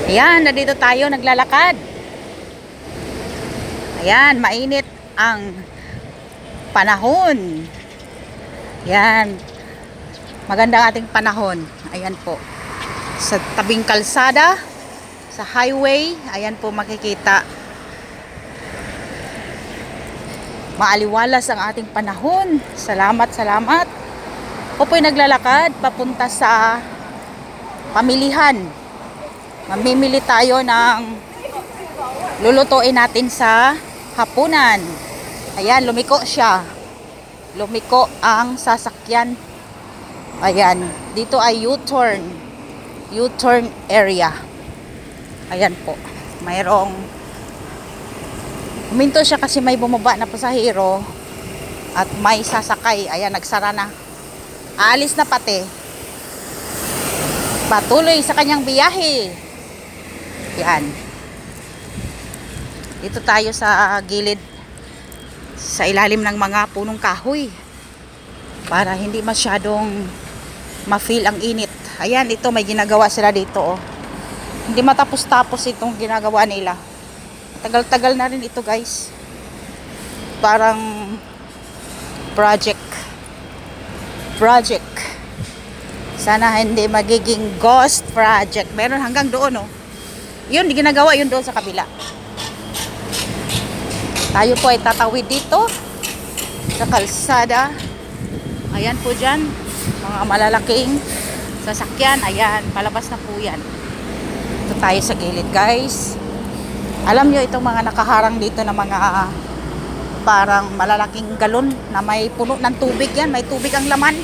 Ayan, nandito tayo naglalakad. Ayan, mainit ang panahon. Ayan, magandang ating panahon. Ayan po. Sa tabing kalsada, sa highway, ayan po makikita. Maaliwalas ang ating panahon. Salamat, salamat. Ako po'y naglalakad papunta sa pamilihan. Mamimili tayo ng lulutuin natin sa hapunan. Ayan, lumiko siya. Lumiko ang sasakyan. Ayan, dito ay U-turn. U-turn area. Ayan po. Mayroong huminto siya kasi may bumaba na pasahero at may sasakay. Ayan, nagsara na. Aalis na pati. Patuloy sa kanyang biyahe. Yan. Dito tayo sa gilid, sa ilalim ng mga punong kahoy, para hindi masyadong ma-feel ang init. Ayan, ito may ginagawa sila dito, oh. Hindi matapos-tapos itong ginagawa nila. Tagal-tagal na rin ito, guys. Parang project. Sana hindi magiging ghost project. Meron hanggang doon, oh. Yun, ginagawa yun doon sa kabila. Tayo po ay tatawid dito sa kalsada. Ayan po dyan, mga malalaking sasakyan. Ayan, palabas na po yan. Ito tayo sa gilid, guys. Alam nyo itong mga nakaharang dito na mga parang malalaking galon na may puno ng tubig yan. May tubig ang laman.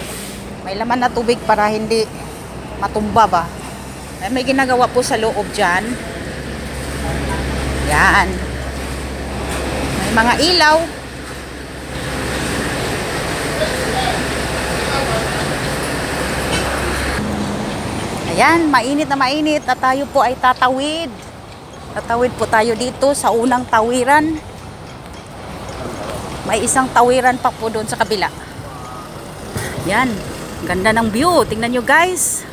May laman na tubig para hindi matumba ba. May ginagawa po sa loob dyan. Yan. May mga ilaw. Ayan, mainit na mainit at tayo po ay tatawid. Tatawid po tayo dito sa unang tawiran. May isang tawiran pa po doon sa kabila. Yan, ganda ng view. Tingnan nyo, guys.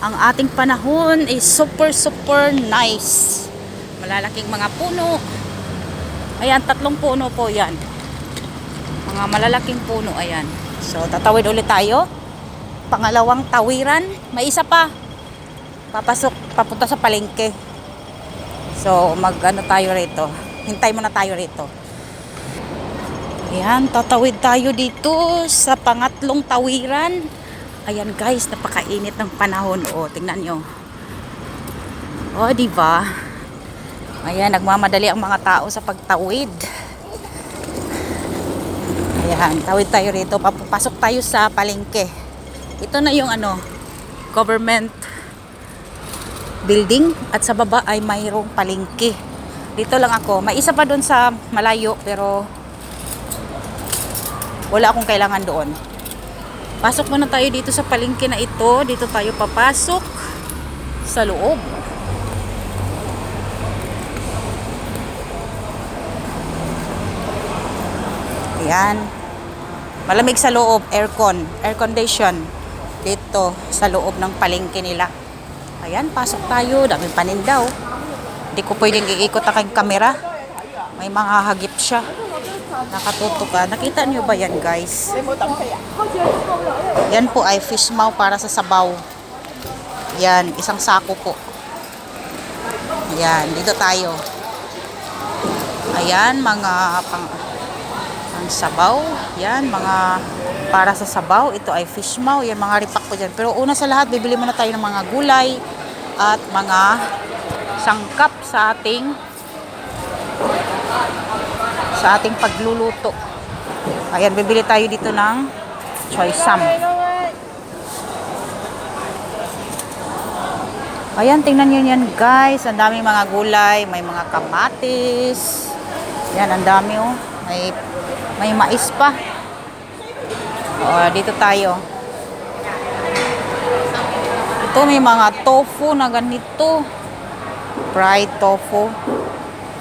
Ang ating panahon is super nice. Malalaking mga puno. Ayan, 3 puno po yan. Mga malalaking puno, ayan. So, tatawid ulit tayo. Pangalawang tawiran. May isa pa. Papasok, papunta sa palengke. So, mag-ano tayo rito. Hintay muna tayo rito. Ayan, tatawid tayo dito sa pangatlong tawiran. Ayan, guys, napakainit ng panahon. O, tingnan nyo. O, diba? Ayan, nagmamadali ang mga tao sa pagtawid. Ayan, tawid tayo rito. Papasok tayo sa palengke. Ito na yung government building. At sa baba ay mayroong palengke. Dito lang ako. May isa pa doon sa malayo, pero wala akong kailangan doon. Pasok muna tayo dito sa palengke na ito. Dito tayo papasok sa loob. Ayan. Malamig sa loob. Air condition. Dito sa loob ng palengke nila. Ayan, pasok tayo. Daming panindaw. Hindi ko pwedeng iikot ang aking kamera. May mga hagip siya. Nakatutok ka. Nakita niyo ba yan, guys? Yan po ay fish maw para sa sabaw. Yan, isang sako po. Ayan, dito tayo. Ayan, mga pang sabaw. Yan, mga para sa sabaw. Ito ay fish maw. Yan, mga ripak po dyan. Pero una sa lahat, bibili muna tayo ng mga gulay at mga sangkap sa ating pagluluto. Ayan, bibili tayo dito ng choy sam. Ayan, tingnan nyo yan, guys. Ang daming mga gulay. May mga kamatis. Yan, ang dami, oh. May mais pa. O, dito tayo. Ito, may mga tofu na ganito. Fried tofu.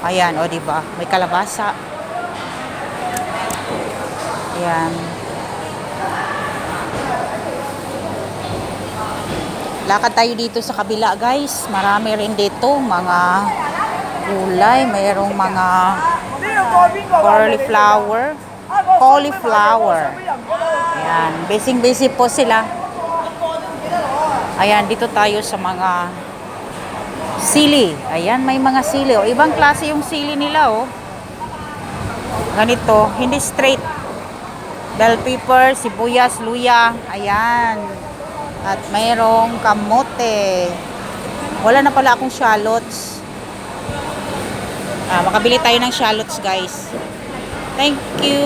Ayan, o, diba? May kalabasa. Ayan. Lakad tayo dito sa kabila, guys. Marami rin dito mga gulay. Mayroong mga cauliflower. Ayan. Busy po sila. Ayan, dito tayo sa mga sili. Ayan, may mga sili. O, ibang klase yung sili nila, oh. Ganito, hindi straight. Bell pepper, sibuyas, luya. Ayan. At mayroong kamote. Wala na pala akong shallots. Makabili tayo ng shallots, guys. Thank you.